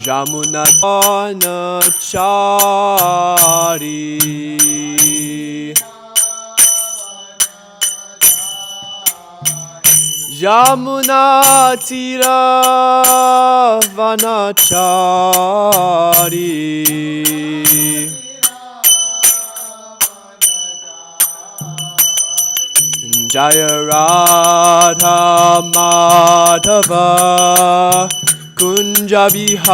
Jamuna Vanachari Jamuna Tira Vanachari Jaya Radha Madhava Kunja Bihari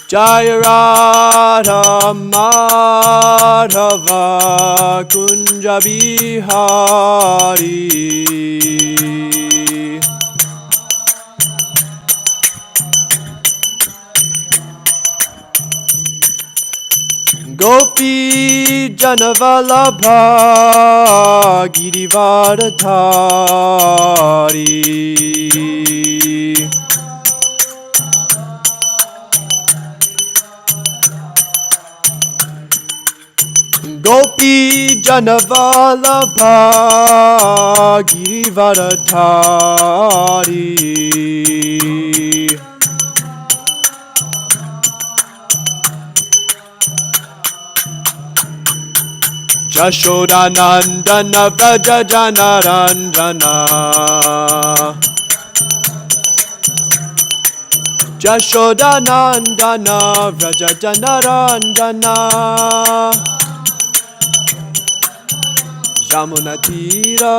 Jaya Radha Madhava Kunja Bihari Gopi Janavalabha Girivardhari Gopi Janavalabha Girivardhari Jashodanandana Vraja Janaranjana Jashodanandana Vraja Janaranjana Yamunatira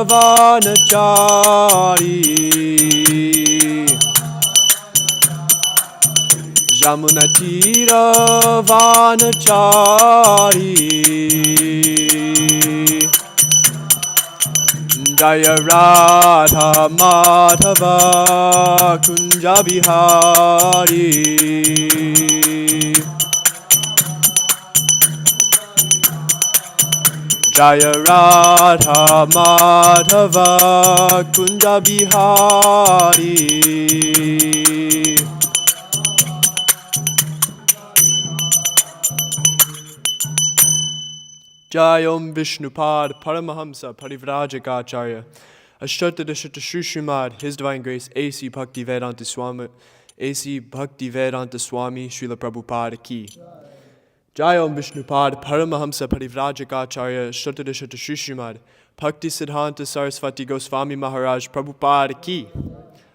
Vanachari Yamunatira Vanachari Jaya Radha Madhava Kunja Bihari Jaya Radha Madhava Kunja Bihari Jayom Vishnupad Paramahamsa Parivrajagacharya Ashtadashata Shushrimad His Divine Grace A.C. Bhaktivedanta Swami A.C. Bhaktivedanta Swami Srila Prabhupada Ki Jayom Vishnupad Paramahamsa Parivrajagacharya Ashtadashata Shushrimad Bhakti Siddhanta Sarasvati Goswami Maharaj Prabhupada Ki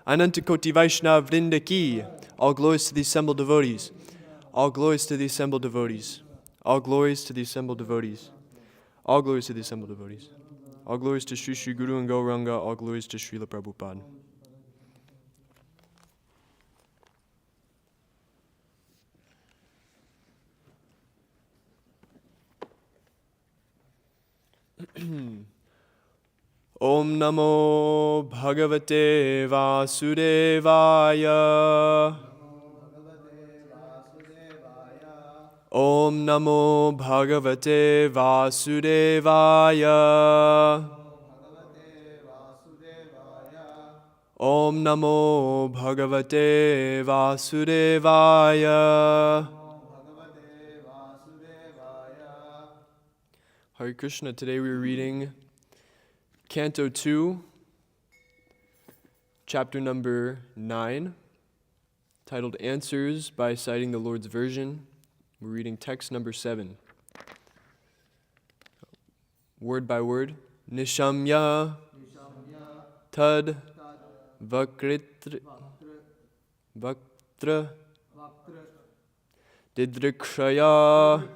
Ananta Koti Vaishnav Vrinda Ki All glories to the assembled devotees. All glories to the assembled devotees. All glories to the assembled devotees. All glories to the assembled devotees. All glories to Sri Sri Guru and Gauranga. All glories to Srila Prabhupada. Om Namo Bhagavate Vasudevaya. Om Namo Bhagavate Vasudevaya. Om Namo Bhagavate Vasudevaya. Hare Krishna, today we are reading Canto 2, chapter number 9, titled Answers by Citing the Lord's Version. We're reading text number 7. Word by word. Nishamya tad vaktra didrikshaya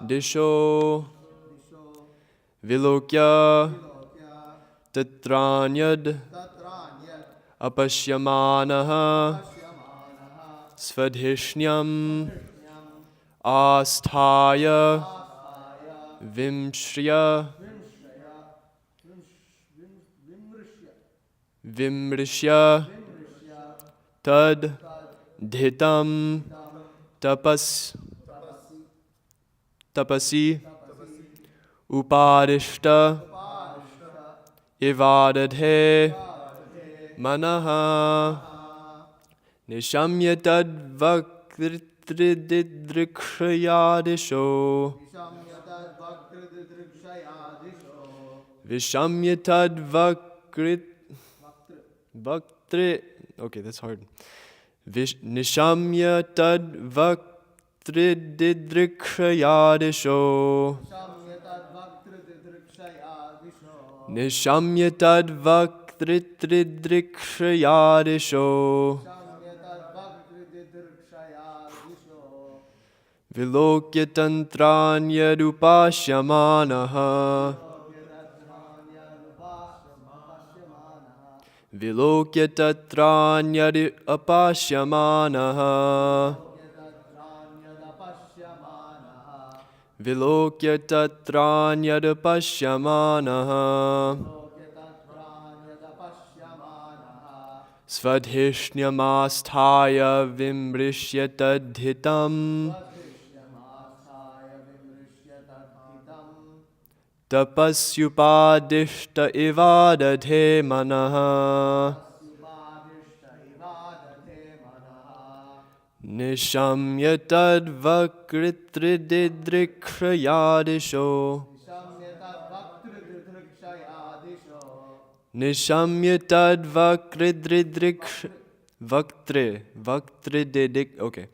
disho vilokya tatranyad apashyamanaha svadhishnyam asthaya vimrishya tad dhitam tapasi upadishta ivadadhe manaha nishamya tad vakritridrikshayadisho Vishamyatad vakrit vaktri. Okay, that's hard. Nishamyatad vaktrididrikshayadisho. Nishamyatad vaktrididrikshayadisho. Vilokyatantranyadupashyamanaha. Vilokyatantranyadupashyamanaha. Vilokyatantranyadupashyamanaha. Svadhishnyamasthaya vimrishyatadhitam. Tapasyupadishta ivadadhe manaha. Nishamyatad vakritrididrikshayadisho. Nishamyatad vaktrididik. Okay.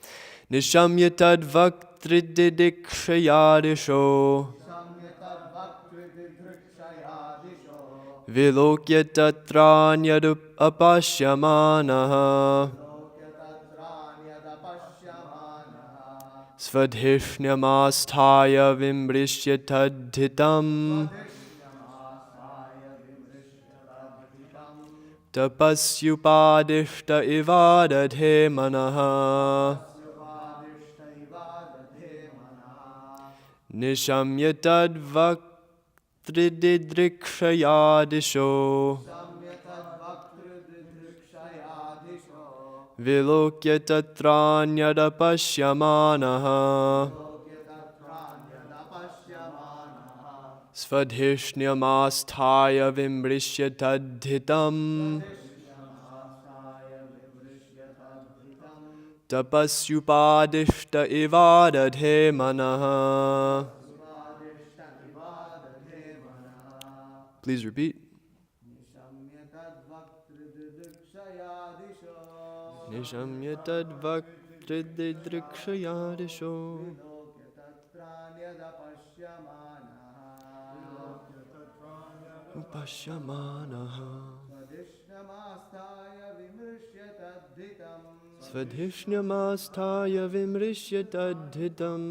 Nishamyatad vaktrididikshayadisho. Vilokyatatranyadup apashyamanaha. Svadhishnyamasthaya vimrishyatadhitam. Tapasyupadishta ivadadhe manaha. Nishamyatad vaktrididrikshayadisho. Vilokyatatranyadupasyamanaha. Svadhishnyamasthaya vimrishyatadhitam. Tapasyupadishta ivadadhe manaha. Please repeat. Nishamyatad vaktrididrikshayadisho. Upashyamanaha. Svadhishnyamasthaya vimrishyatadhitam.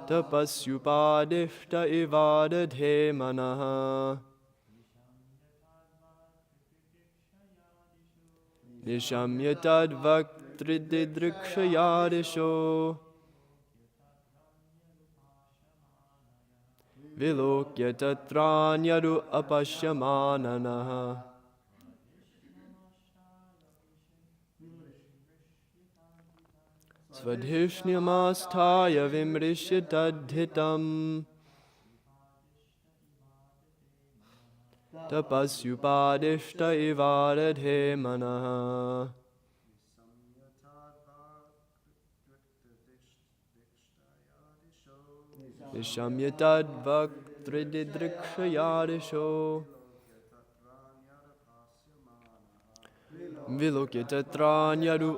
Tapasyupadishta ivadadhe manaha. Nishamyatad vaktrididrikshayadisho. Vilokyatatranyaru apashyamananaha. Svadhishnyamasthaya vimrishyatadhitam. Tapasyupadishta ivadadhe manaha. Nishamyatad vaktrididrikshayadisho. Vilokyatatranyaru.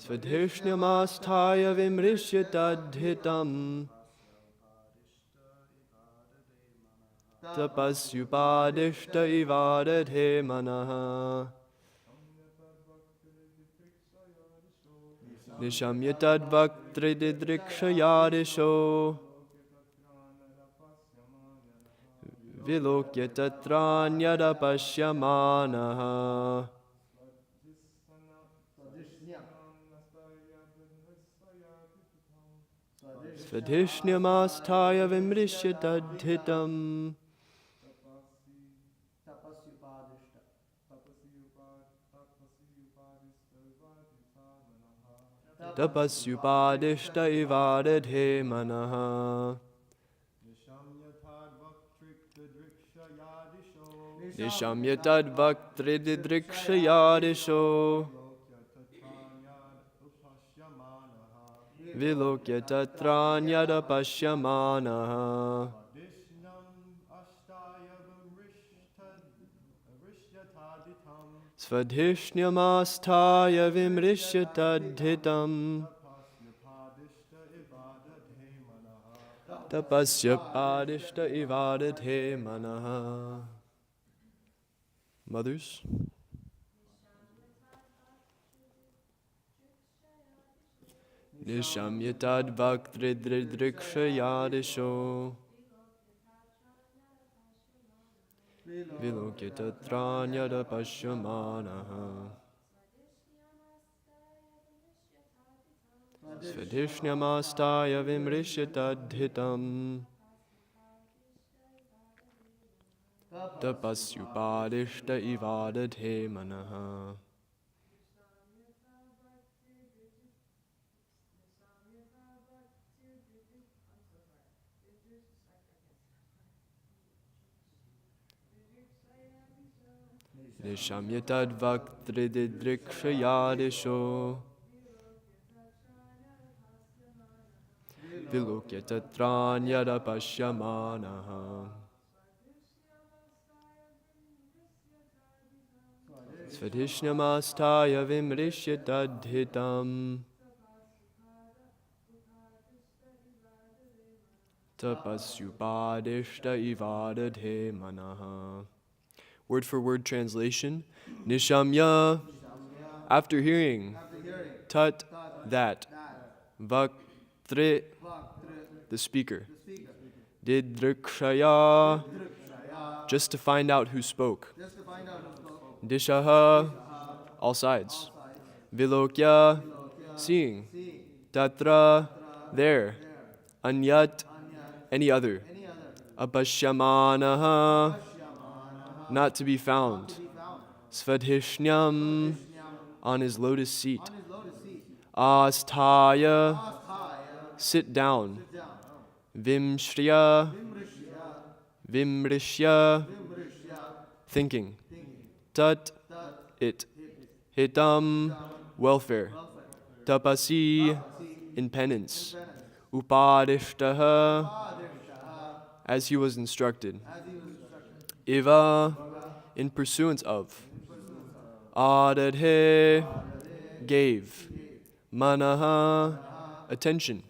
Svadhishnyamasthaya vimrishyatadhitam. Tapasyupadishta ivadadhe manaha. Nishamyatad vaktrididrikshayadisho. Vilokyatatranyadupasyamanaha. Svadhishnyamasthaya vimrishyatadhitam. Tapasyupadishta ivadadhe manaha. Nishamyatad vaktrididrikshayadisho Vilokya tatranyada pashyamanaha Svadhishnyamasthaya vimrishyatadhitam Tapasya padishta ivadadhe manaha. Mothers, Nishamyatad vaktridridrikshayadisho Vilokitatranyada pashyamanaha Svadhishnyamasthaya vimrishyatadhitam Tapasyupadishta ivadadhe manaha. Nishamyatad vaktrididrikshayadisho Vilokitatranyada pashyamanaha Svadhishnyamasthaya vimrishyatadhitam Tapasyupadishta ivadadhe manaha. Word for word translation. Nishamya, after hearing. Tat, that. Vaktri, the speaker. Didrikshaya, just to find out who spoke. Dishaha, all sides. Vilokya, seeing. Tatra, there. Anyat, any other. Apashyamanaha, not to be found. Svadhishnyam, on his lotus seat. Asthaya, sit down. Vimshriya, vimrishya, thinking. Tat, it. Hitam, welfare. Tapasi, in penance. Upadishtaha, as he was instructed. Iva, in pursuance of. Adadhe, gave. Manaha, attention.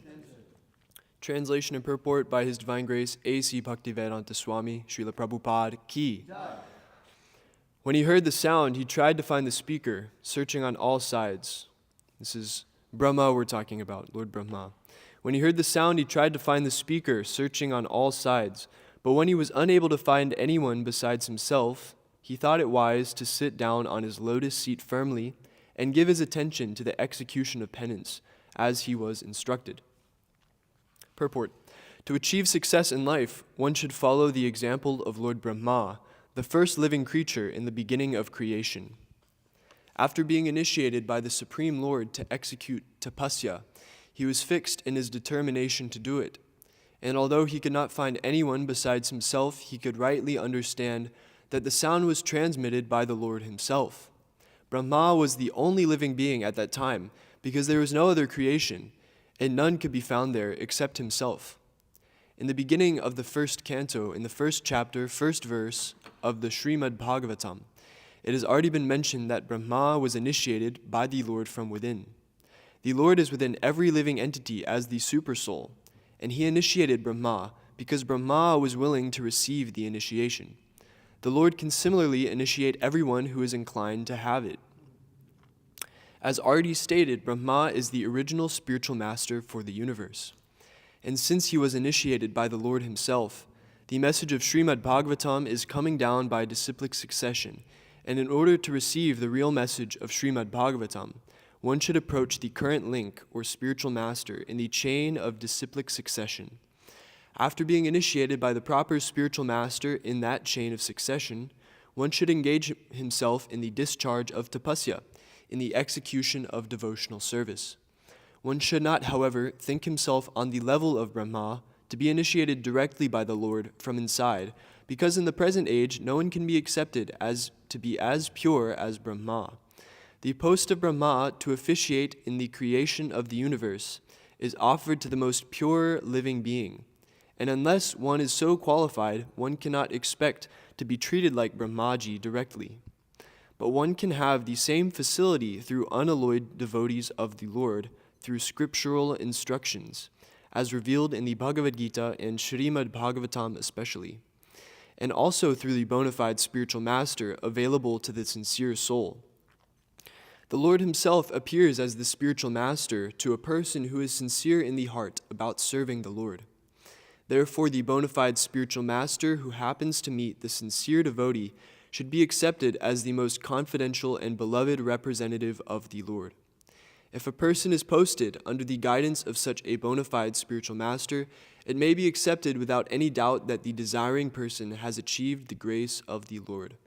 Translation and purport by His Divine Grace A.C. Bhaktivedanta Swami, Srila Prabhupada Ki. When he heard the sound, he tried to find the speaker, searching on all sides. This is Brahma we're talking about, Lord Brahma. When he heard the sound, he tried to find the speaker, searching on all sides. But when he was unable to find anyone besides himself, he thought it wise to sit down on his lotus seat firmly and give his attention to the execution of penance, as he was instructed. Purport. To achieve success in life, one should follow the example of Lord Brahma, the first living creature in the beginning of creation. After being initiated by the Supreme Lord to execute tapasya, he was fixed in his determination to do it. And although he could not find anyone besides himself, he could rightly understand that the sound was transmitted by the Lord himself. Brahma was the only living being at that time, because there was no other creation, and none could be found there except himself. In the beginning of the first canto, in the first chapter, first verse of the Srimad Bhagavatam, it has already been mentioned that Brahma was initiated by the Lord from within. The Lord is within every living entity as the Supersoul, and he initiated Brahma because Brahma was willing to receive the initiation. The Lord can similarly initiate everyone who is inclined to have it. As already stated, Brahma is the original spiritual master for the universe. And since he was initiated by the Lord himself, the message of Srimad Bhagavatam is coming down by disciplic succession, and in order to receive the real message of Srimad Bhagavatam, one should approach the current link or spiritual master in the chain of disciplic succession. After being initiated by the proper spiritual master in that chain of succession, one should engage himself in the discharge of tapasya, in the execution of devotional service. One should not, however, think himself on the level of Brahma to be initiated directly by the Lord from inside, because in the present age no one can be accepted as to be as pure as Brahma. The post of Brahma to officiate in the creation of the universe is offered to the most pure living being, and unless one is so qualified, one cannot expect to be treated like Brahmaji directly. But one can have the same facility through unalloyed devotees of the Lord, through scriptural instructions, as revealed in the Bhagavad Gita and Srimad Bhagavatam especially, and also through the bona fide spiritual master available to the sincere soul. The Lord himself appears as the spiritual master to a person who is sincere in the heart about serving the Lord. Therefore, the bona fide spiritual master who happens to meet the sincere devotee should be accepted as the most confidential and beloved representative of the Lord. If a person is posted under the guidance of such a bona fide spiritual master, it may be accepted without any doubt that the desiring person has achieved the grace of the Lord.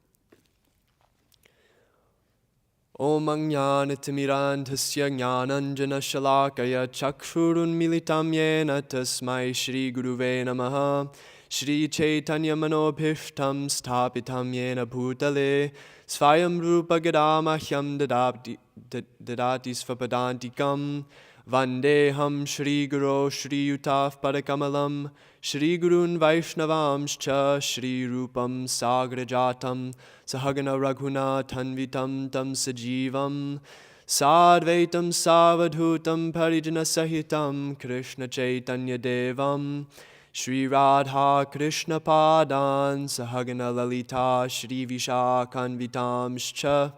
Om Jnanatimirandhasya Jnananjana Shalakaya Chakshurunmilitam Yena Tasmai Shri Guruve Namaha Shri Chaitanya Manobhishtam Sthapitam Yena Bhutale Svayam Rupa Gadamahyam Dadati Svapadantikam Vandeham Shri Guru Shri Yutaf Padakamalam Shri Gurun Vaishnavamscha Shri Rupam Sagrajatam Sahagana Raghuna Tanvitam Tam Sajivam Sadvaitam Savadhutam Parijana Sahitam Krishna Chaitanya Devam Shri Radha Krishna Padan Sahagana Lalita Shri Vishakanvitamscha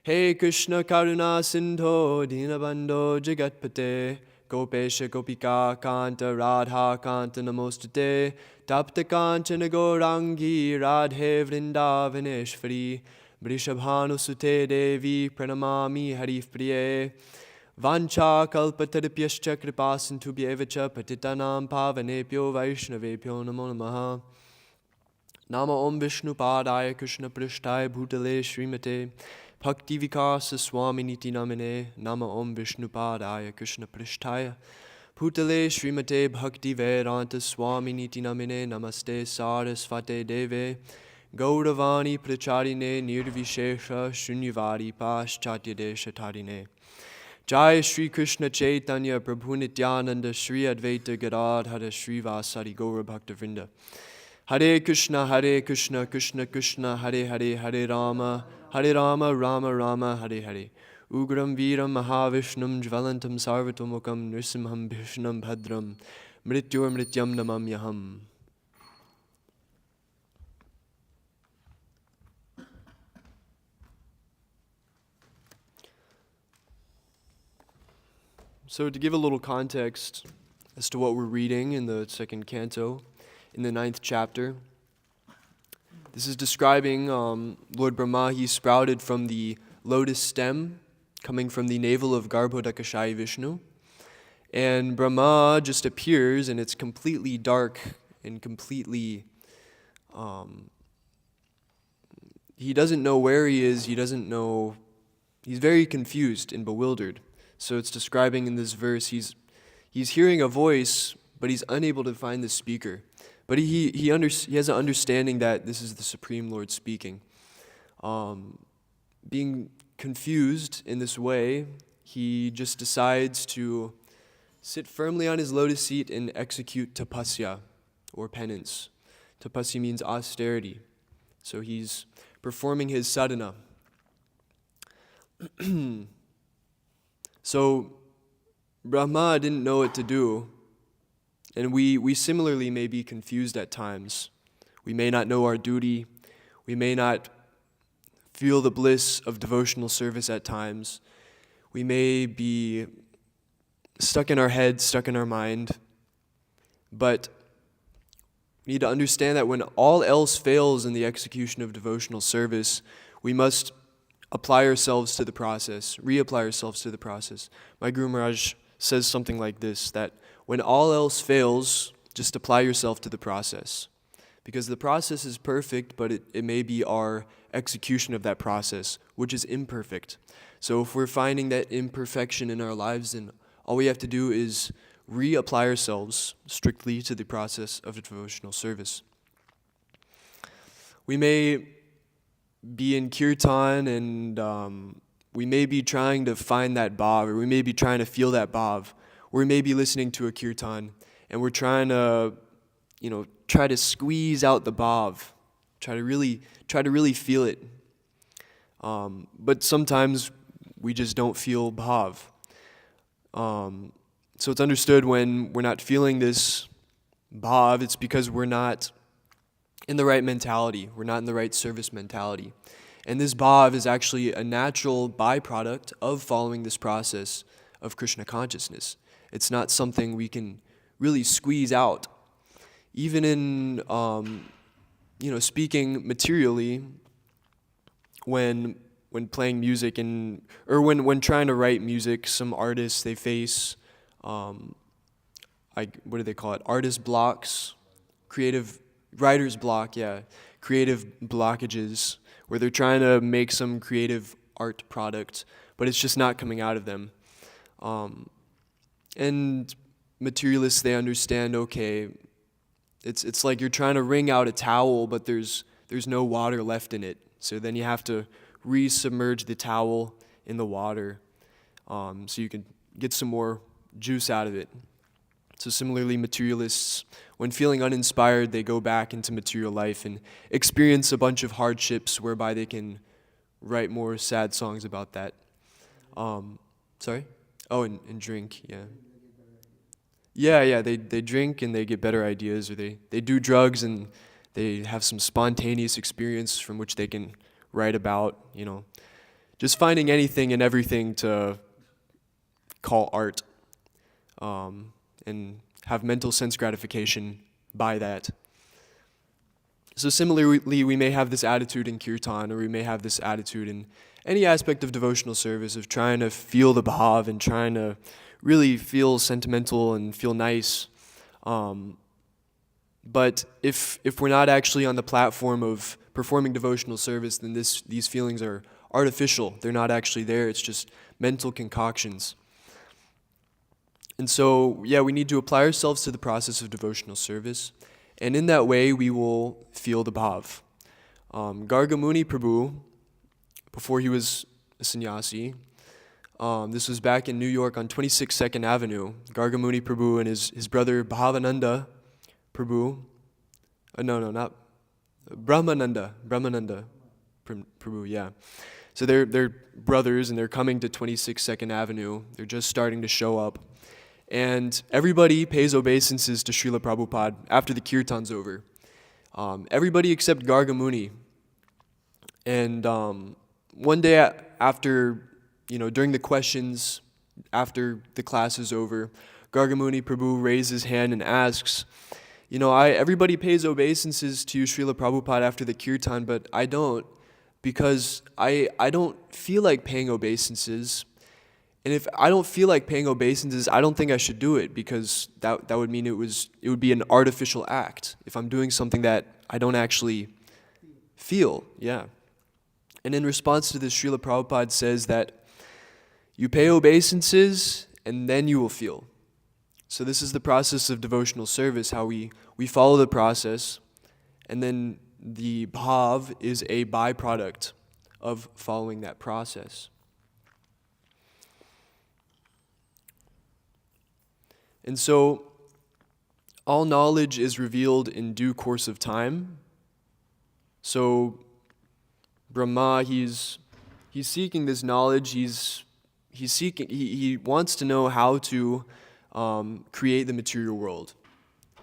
Hey Krishna Karuna Sindho Dinabandho Jagatpate Gopesha Gopika Kanta Radha Kanta Namostate Tapta Kanchana Gaurangi Radhe Vrindavaneshwari Vrishabhanu Sute Devi Pranamami Harif Priye Vancha Kalpataripyascha Kripasintu Bhyevacha Patitanam Pavanepyo Vaishnavepyo Namo Namaha Nama Om Vishnu Padaya Krishna Prishthaya Bhutale Srimate Bhakti Vikasa Swami Niti Namine Nama Om Vishnu Padaya Krishna Prishtaya Bhutale Srimate Bhakti Vedanta Swami Niti Namine Namaste Sarasvate Deve Gauravani Pracharine Nirvishesha Shunyvari Paschatya Desha Tarine Jai Shri Krishna Chaitanya Prabhu Nityananda Shri Advaita Gadadhara Shri Vasari Gaura Bhakta Vrinda Hare Krishna, Krishna Krishna, Hare Hare, Hare Rama, Rama Rama, Hare Hare. Ugram Viram Mahavishnum Jvalantam Sarvatomukam Nrsimham Bhishnam Bhadram Mrityur Mrityam Namamyaham. So to give a little context as to what we're reading in the second canto, in the 9th chapter, this is describing Lord Brahma. He sprouted from the lotus stem, coming from the navel of Garbhodakashayi Vishnu. And Brahma just appears, and it's completely dark and completely, he doesn't know where he is, he's very confused and bewildered. So it's describing in this verse, he's hearing a voice, but he's unable to find the speaker. But he has an understanding that this is the Supreme Lord speaking. Being confused in this way, he just decides to sit firmly on his lotus seat and execute tapasya, or penance. Tapasya means austerity. So he's performing his sadhana. So Brahma didn't know what to do. And we similarly may be confused at times. We may not know our duty. We may not feel the bliss of devotional service at times. We may be stuck in our head, stuck in our mind. But we need to understand that when all else fails in the execution of devotional service, we must apply ourselves to the process, reapply ourselves to the process. My Guru Maharaj says something like this, that when all else fails, just apply yourself to the process. Because the process is perfect, but it may be our execution of that process, which is imperfect. So if we're finding that imperfection in our lives, then all we have to do is reapply ourselves strictly to the process of devotional service. We may be in kirtan and we may be trying to find that bhav, or we may be trying to feel that bhav, or we may be listening to a kirtan and we're trying to, try to squeeze out the bhav, try to really feel it. But sometimes we just don't feel bhav. So it's understood when we're not feeling this bhav, it's because we're not in the right mentality. We're not in the right service mentality. And this bhav is actually a natural byproduct of following this process of Krishna consciousness. It's not something we can really squeeze out. Even in, speaking materially, when playing music or when trying to write music, some artists, they face, what do they call it? Artist blocks, writer's block, yeah. Creative blockages, where they're trying to make some creative art product, but it's just not coming out of them. And materialists, they understand, okay, it's like you're trying to wring out a towel, but there's no water left in it. So then you have to resubmerge the towel in the water so you can get some more juice out of it. So similarly, materialists, when feeling uninspired, they go back into material life and experience a bunch of hardships whereby they can write more sad songs about that. Sorry? Oh, and drink, yeah. Yeah, they drink and they get better ideas, or they do drugs and they have some spontaneous experience from which they can write about, just finding anything and everything to call art, and have mental sense gratification by that. So similarly, we may have this attitude in kirtan, or we may have this attitude in any aspect of devotional service of trying to feel the bhav and trying to really feel sentimental and feel nice. But if we're not actually on the platform of performing devotional service, then these feelings are artificial. They're not actually there. It's just mental concoctions. And so, we need to apply ourselves to the process of devotional service. And in that way, we will feel the bhav. Gargamuni Prabhu, before he was a sannyasi, this was back in New York on 26 Second Avenue. Gargamuni Prabhu and his brother Bhavananda Prabhu, Brahmananda Prabhu, yeah. So they're brothers and they're coming to 26 Second Avenue. They're just starting to show up. And everybody pays obeisances to Srila Prabhupada after the kirtan's over. Everybody except Gargamuni. And one day after, during the questions, after the class is over, Gargamuni Prabhu raises his hand and asks, everybody pays obeisances to Srila Prabhupada after the kirtan, but I don't, because I don't feel like paying obeisances. And if I don't feel like paying obeisances, I don't think I should do it, because that would mean it would be an artificial act if I'm doing something that I don't actually feel. Yeah. And in response to this, Srila Prabhupada says that you pay obeisances and then you will feel. So this is the process of devotional service, how we follow the process, and then the bhav is a byproduct of following that process. And so, all knowledge is revealed in due course of time. So, Brahma, he's seeking this knowledge. He wants to know how to create the material world.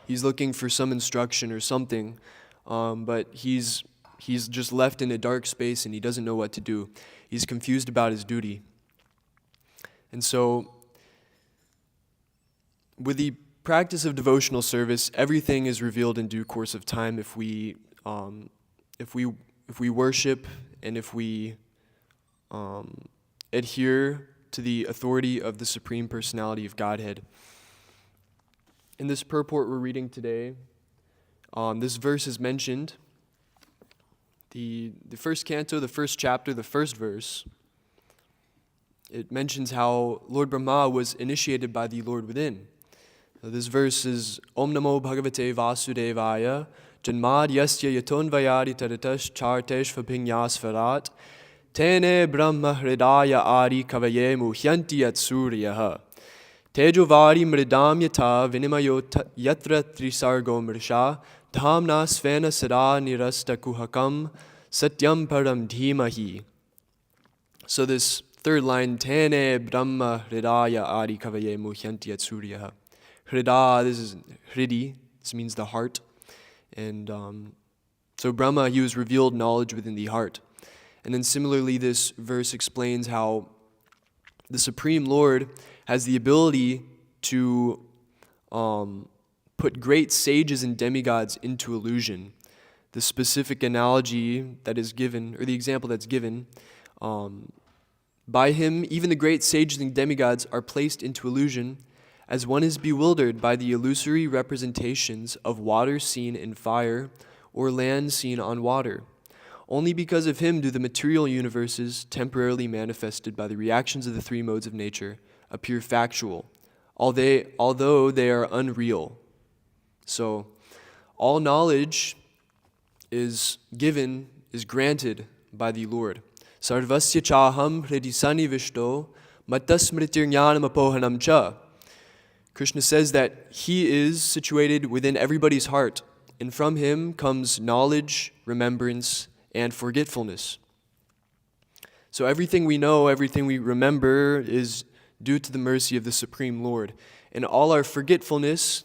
He's looking for some instruction or something, but he's just left in a dark space and he doesn't know what to do. He's confused about his duty. And so, with the practice of devotional service, everything is revealed in due course of time if we worship and if we adhere to the authority of the Supreme Personality of Godhead. In this purport we're reading today, this verse is mentioned. The first canto, the first chapter, the first verse, it mentions how Lord Brahma was initiated by the Lord within. This verse is Om Namo Bhagavate Vasudevaya janmad yasya yaton vayadi tadatas chartesh vabhinyasvarat tene brahma hridaya adi kavaye muhyanti yat suryaha tejovari mridam yata vinimayo yatra trisargo mrisha dhamna svena sada nirasta kuhakam satyam param dhimahi. So this third line, tene brahma hridaya adi kavaye muhyanti yat suryaha. Hrida, this is hridi, this means the heart. And so Brahma, he was revealed knowledge within the heart. And then similarly, this verse explains how the Supreme Lord has the ability to put great sages and demigods into illusion. The specific analogy that is given, or the example that's given, by him, even the great sages and demigods are placed into illusion as one is bewildered by the illusory representations of water seen in fire or land seen on water. Only because of him do the material universes, temporarily manifested by the reactions of the three modes of nature, appear factual, although they are unreal. So, all knowledge is granted by the Lord. Sarvasya chaham hridisani vishto matasmritir jnanam apohanam cha. Krishna says that he is situated within everybody's heart, and from him comes knowledge, remembrance, and forgetfulness. So everything we know, everything we remember is due to the mercy of the Supreme Lord. And all our forgetfulness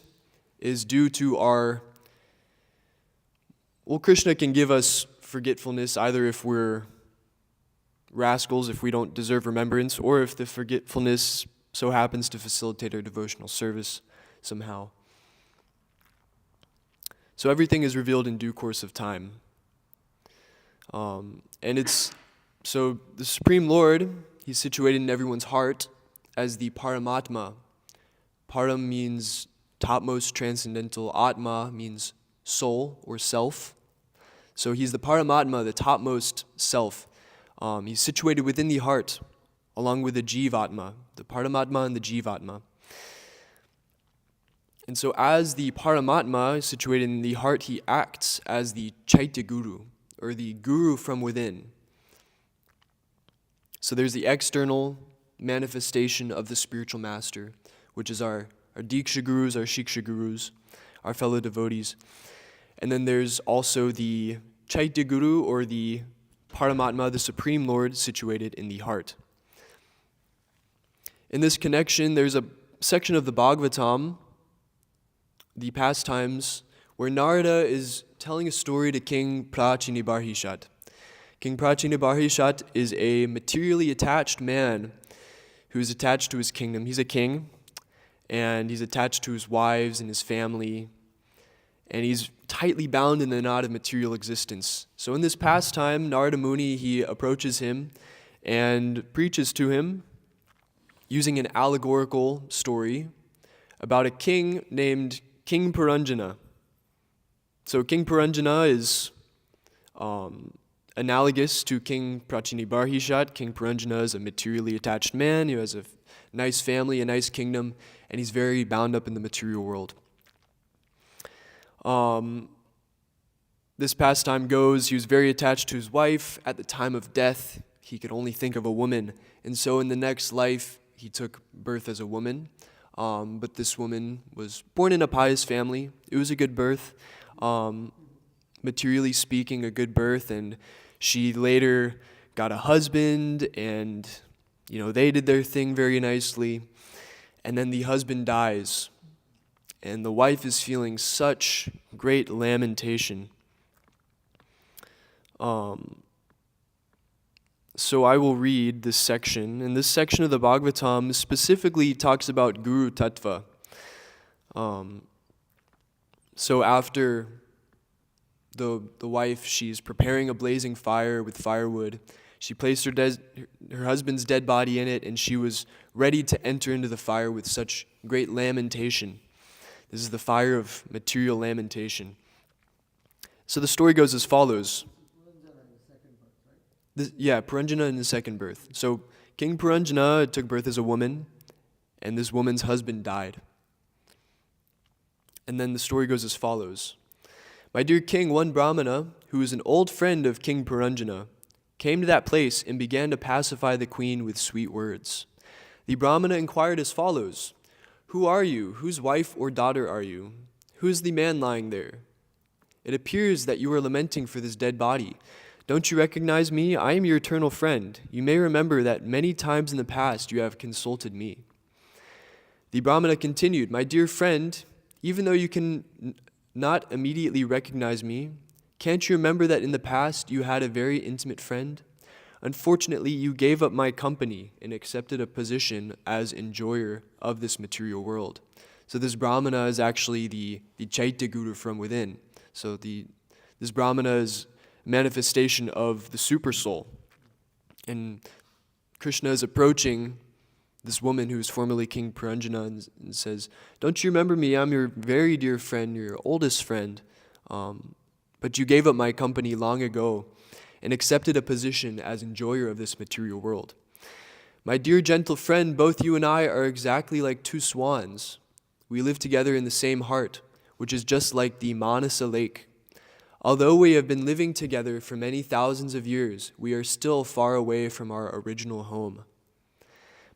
is due to Krishna can give us forgetfulness either if we're rascals, if we don't deserve remembrance, or if the forgetfulness so happens to facilitate our devotional service somehow. So everything is revealed in due course of time. So the Supreme Lord, he's situated in everyone's heart as the Paramatma. Param means topmost transcendental. Atma means soul or self. So he's the Paramatma, the topmost self. He's situated within the heart, along with the Jivatma, the Paramatma and the Jivatma. And so as the Paramatma is situated in the heart, he acts as the Chaitya Guru, or the Guru from within. So there's the external manifestation of the spiritual master, which is our Diksha Gurus, our Shiksha Gurus, our fellow devotees. And then there's also the Chaitya Guru, or the Paramatma, the Supreme Lord, situated in the heart. In this connection, there's a section of the Bhagavatam, the pastimes, where Narada is telling a story to King Prachinibarhishat. King Prachinibarhishat is a materially attached man who is attached to his kingdom. He's a king, and he's attached to his wives and his family, and he's tightly bound in the knot of material existence. So in this pastime, Narada Muni, he approaches him and preaches to him using an allegorical story about a king named King Puranjana. So King Puranjana is analogous to King Prachinibarhishat. King Puranjana is a materially attached man who has a nice family, a nice kingdom, and he's very bound up in the material world. This pastime goes, he was very attached to his wife. At the time of death, he could only think of a woman. And so in the next life, he took birth as a woman. But this woman was born in a pious family. It was a good birth. Materially speaking, a good birth. And she later got a husband, and they did their thing very nicely. And then the husband dies. And the wife is feeling such great lamentation. So I will read this section. And this section of the Bhagavatam specifically talks about Guru Tattva. So after the wife, she's preparing a blazing fire with firewood. She placed her husband's dead body in it, and she was ready to enter into the fire with such great lamentation. This is the fire of material lamentation. So the story goes as follows. Puranjana in the second birth. So King Puranjana took birth as a woman, and this woman's husband died. And then the story goes as follows. My dear king, one Brahmana, who was an old friend of King Puranjana, came to that place and began to pacify the queen with sweet words. The Brahmana inquired as follows: "Who are you? Whose wife or daughter are you? Who is the man lying there? It appears that you are lamenting for this dead body. Don't you recognize me? I am your eternal friend. You may remember that many times in the past you have consulted me." The Brahmana continued, "My dear friend, even though you can not immediately recognize me, can't you remember that in the past you had a very intimate friend? Unfortunately, you gave up my company and accepted a position as enjoyer of this material world." So this Brahmana is actually the Jita guru from within. So this Brahmana is a manifestation of the super soul. And Krishna is approaching this woman who is formerly King Puranjana and says, "Don't you remember me? I'm your very dear friend, your oldest friend. But you gave up my company long ago and accepted a position as enjoyer of this material world. My dear gentle friend, both you and I are exactly like two swans. We live together in the same heart, which is just like the Manasa lake. Although we have been living together for many thousands of years, we are still far away from our original home.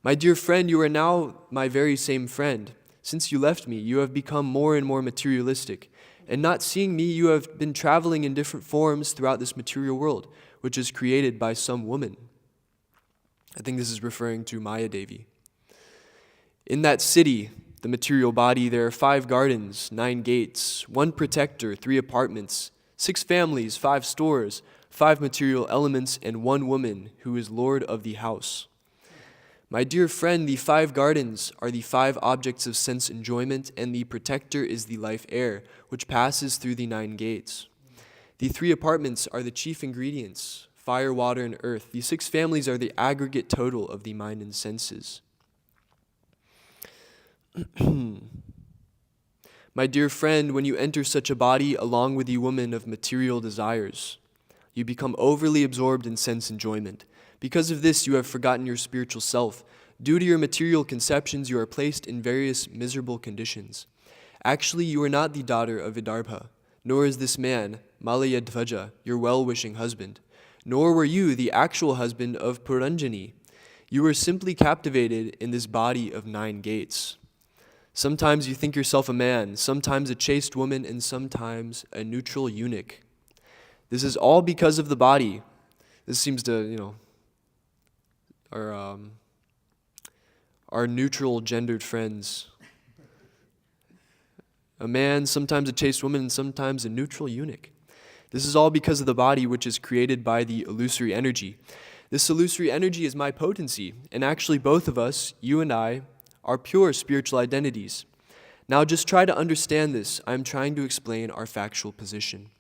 My dear friend, you are now my very same friend. Since you left me, you have become more and more materialistic. And not seeing me, you have been traveling in different forms throughout this material world, which is created by some woman." I think this is referring to Maya Devi. "In that city, the material body, there are 5 gardens, 9 gates, 1 protector, 3 apartments, 6 families, 5 stores, 5 material elements, and 1 woman who is lord of the house. My dear friend, the 5 gardens are the 5 objects of sense enjoyment, and the protector is the life air, which passes through the 9 gates. The 3 apartments are the chief ingredients, fire, water, and earth. The 6 families are the aggregate total of the mind and senses. My dear friend, when you enter such a body along with the woman of material desires, you become overly absorbed in sense enjoyment. Because of this, you have forgotten your spiritual self. Due to your material conceptions, you are placed in various miserable conditions. Actually, you are not the daughter of Vidarbha, nor is this man, Malayadvaja, your well-wishing husband, nor were you the actual husband of Puranjani. You were simply captivated in this body of 9 gates. Sometimes you think yourself a man, sometimes a chaste woman, and sometimes a neutral eunuch. This is all because of the body." This seems to, our neutral gendered friends. A man, sometimes a chaste woman, and sometimes a neutral eunuch. This is all because of the body, which is created by the illusory energy. This illusory energy is my potency, and actually both of us, you and I, are pure spiritual identities. Now just try to understand this. I am trying to explain our factual position.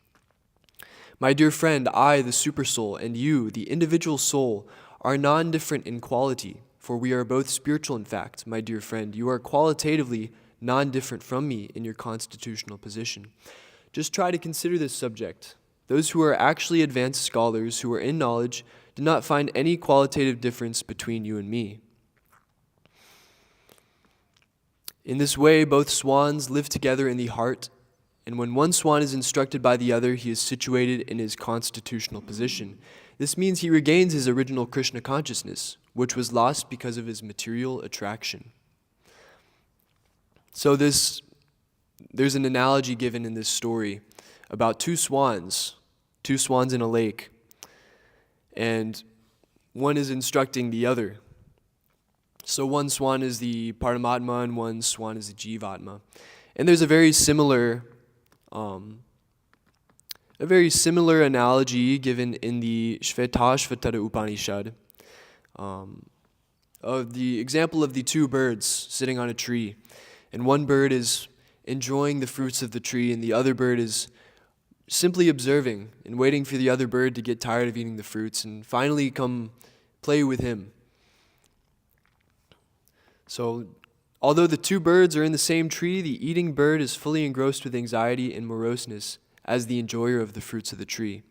My dear friend, I, the super soul, and you, the individual soul, are non-different in quality, for we are both spiritual in fact. My dear friend, you are qualitatively non-different from me in your constitutional position. Just try to consider this subject. Those who are actually advanced scholars, who are in knowledge, do not find any qualitative difference between you and me. In this way, both swans live together in the heart, and when one swan is instructed by the other, he is situated in his constitutional position. This means he regains his original Krishna consciousness, which was lost because of his material attraction. So there's an analogy given in this story about 2 swans in a lake, and one is instructing the other. So one swan is the Paramatma and one swan is the Jivatma. And there's a very similar analogy given in the Shvetashvatara Upanishad of the example of the 2 birds sitting on a tree. And one bird is enjoying the fruits of the tree, and the other bird is simply observing and waiting for the other bird to get tired of eating the fruits and finally come play with him. So, although the 2 birds are in the same tree, the eating bird is fully engrossed with anxiety and moroseness as the enjoyer of the fruits of the tree.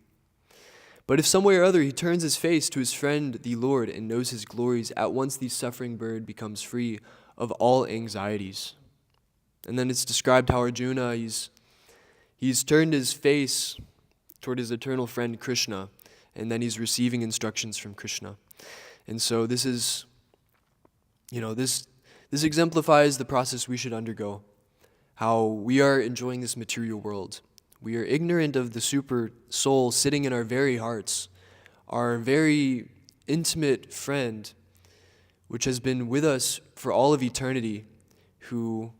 But if some way or other he turns his face to his friend the Lord and knows his glories, at once the suffering bird becomes free of all anxieties. And then it's described how Arjuna, he's He's turned his face toward his eternal friend Krishna, and then he's receiving instructions from Krishna. And so this is, this exemplifies the process we should undergo, how we are enjoying this material world. We are ignorant of the super soul sitting in our very hearts, our very intimate friend, which has been with us for all of eternity, who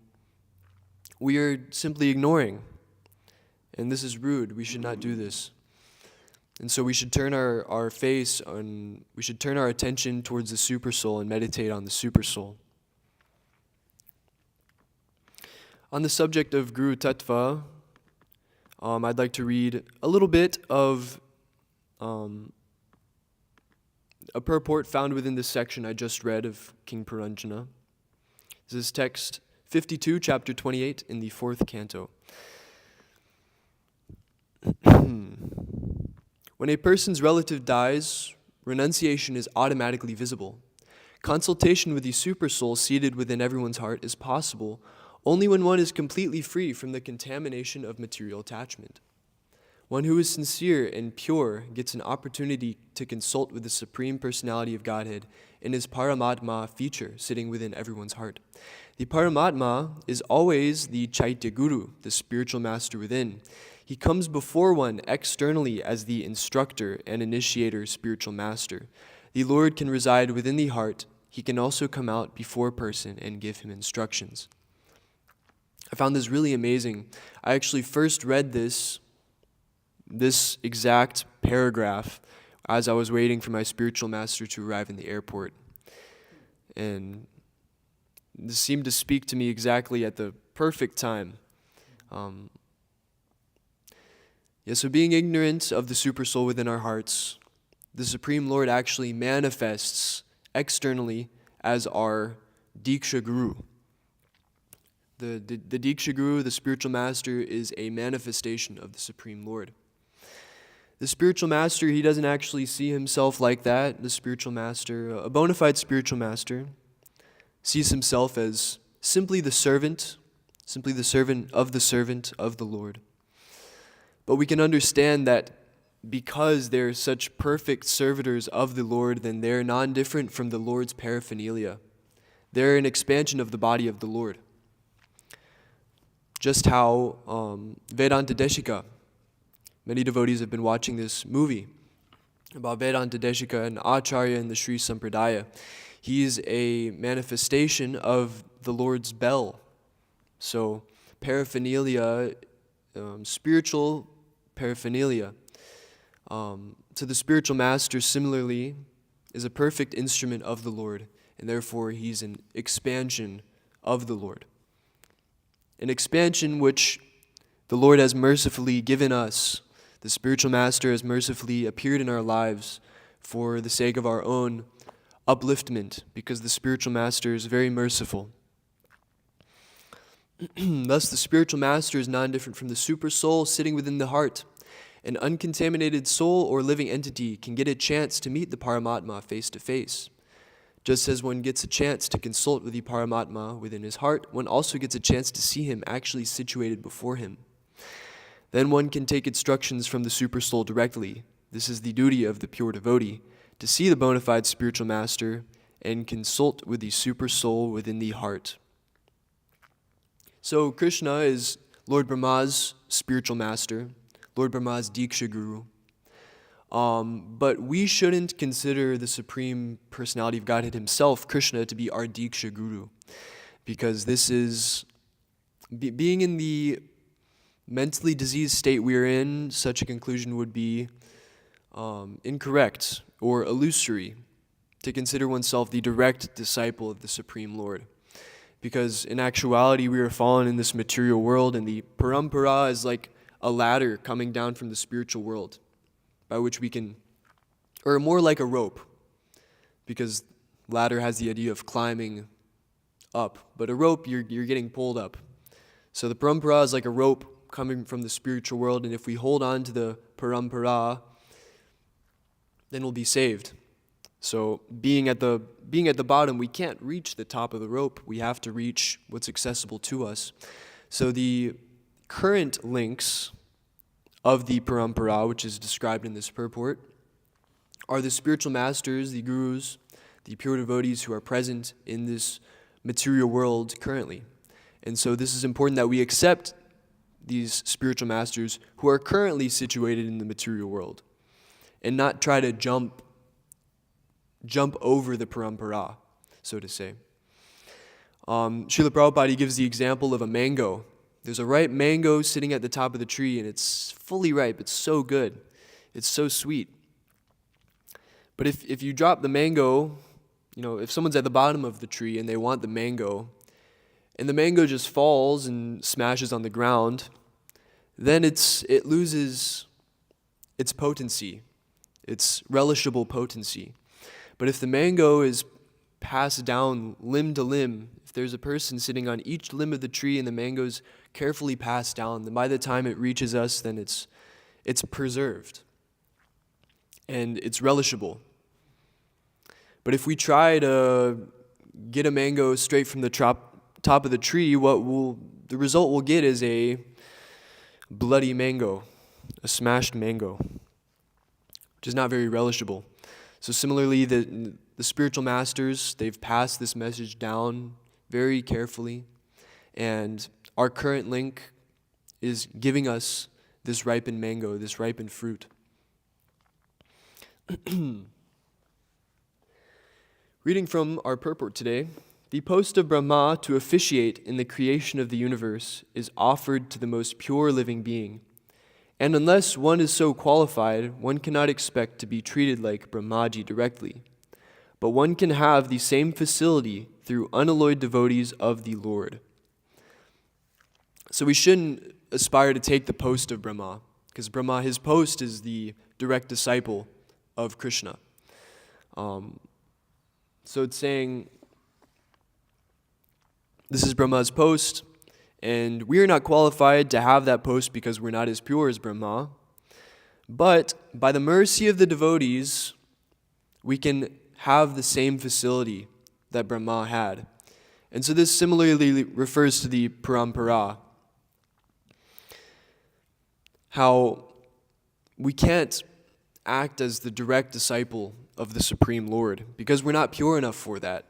we are simply ignoring. And this is rude. We should not do this. And so we should turn our attention towards the super soul and meditate on the super soul. On the subject of Guru Tattva, I'd like to read a little bit of a purport found within this section I just read of King Puranjana. This is text 52, chapter 28 in the 4th canto. When a person's relative dies, renunciation is automatically visible. Consultation with the super soul seated within everyone's heart is possible only when one is completely free from the contamination of material attachment. One who is sincere and pure gets an opportunity to consult with the Supreme Personality of Godhead in his Paramatma feature sitting within everyone's heart. The Paramatma is always the Chaitya Guru, the spiritual master within. He comes before one externally as the instructor and initiator spiritual master. The Lord can reside within the heart. He can also come out before a person and give him instructions. I found this really amazing. I actually first read this exact paragraph as I was waiting for my spiritual master to arrive in the airport. And this seemed to speak to me exactly at the perfect time. So being ignorant of the super soul within our hearts, the Supreme Lord actually manifests externally as our Diksha Guru. The Diksha Guru, the spiritual master, is a manifestation of the Supreme Lord. The spiritual master, he doesn't actually see himself like that. The spiritual master, a bona fide spiritual master, sees himself as simply the servant of the Lord. But we can understand that because they're such perfect servitors of the Lord, then they're non-different from the Lord's paraphernalia. They're an expansion of the body of the Lord. Just how Vedanta Deshika, many devotees have been watching this movie about Vedanta Deshika, an Acharya in the Sri Sampradaya. He's a manifestation of the Lord's bell. So paraphernalia, spiritual paraphernalia. So the spiritual master similarly is a perfect instrument of the Lord, and therefore he's an expansion of the Lord. An expansion which the Lord has mercifully given us. The spiritual master has mercifully appeared in our lives for the sake of our own upliftment, because the spiritual master is very merciful. Thus, the spiritual master is non-different from the super soul sitting within the heart. An uncontaminated soul or living entity can get a chance to meet the Paramatma face to face. Just as one gets a chance to consult with the Paramatma within his heart, one also gets a chance to see him actually situated before him. Then one can take instructions from the super soul directly. This is the duty of the pure devotee, to see the bona fide spiritual master and consult with the super soul within the heart. So Krishna is Lord Brahma's spiritual master, Lord Brahma's Diksha Guru. But we shouldn't consider the Supreme Personality of Godhead himself, Krishna, to be our Diksha Guru, because this is, being in the mentally diseased state we are in, such a conclusion would be incorrect or illusory to consider oneself the direct disciple of the Supreme Lord. Because in actuality, we are fallen in this material world, and the parampara is like a ladder coming down from the spiritual world, by which we can, or more like a rope, because ladder has the idea of climbing up, but a rope, you're getting pulled up. So the parampara is like a rope coming from the spiritual world, and if we hold on to the parampara, then we'll be saved. So being at the bottom, we can't reach the top of the rope. We have to reach what's accessible to us. So the current links of the parampara, which is described in this purport, are the spiritual masters, the gurus, the pure devotees who are present in this material world currently. And so this is important that we accept these spiritual masters who are currently situated in the material world and not try to jump over the parampara, so to say. Srila Prabhupada gives the example of a mango. There's a ripe mango sitting at the top of the tree, and it's fully ripe. It's so good. It's so sweet. But if you drop the mango, if someone's at the bottom of the tree and they want the mango, and the mango just falls and smashes on the ground, then it loses its potency, its relishable potency. But if the mango is passed down limb to limb, if there's a person sitting on each limb of the tree and the mango's carefully passed down, then by the time it reaches us, then it's preserved and it's relishable. But if we try to get a mango straight from the top of the tree, the result we'll get is a bloody mango, a smashed mango, which is not very relishable. So similarly, the spiritual masters, they've passed this message down very carefully, and our current link is giving us this ripened mango, this ripened fruit. Reading from our purport today, the post of Brahma to officiate in the creation of the universe is offered to the most pure living being. And unless one is so qualified, one cannot expect to be treated like Brahmaji directly. But one can have the same facility through unalloyed devotees of the Lord. So we shouldn't aspire to take the post of Brahma, because Brahma, his post is the direct disciple of Krishna. So it's saying, this is Brahma's post, and we are not qualified to have that post because we're not as pure as Brahma. But by the mercy of the devotees, we can have the same facility that Brahma had. And so this similarly refers to the parampara. How we can't act as the direct disciple of the Supreme Lord because we're not pure enough for that.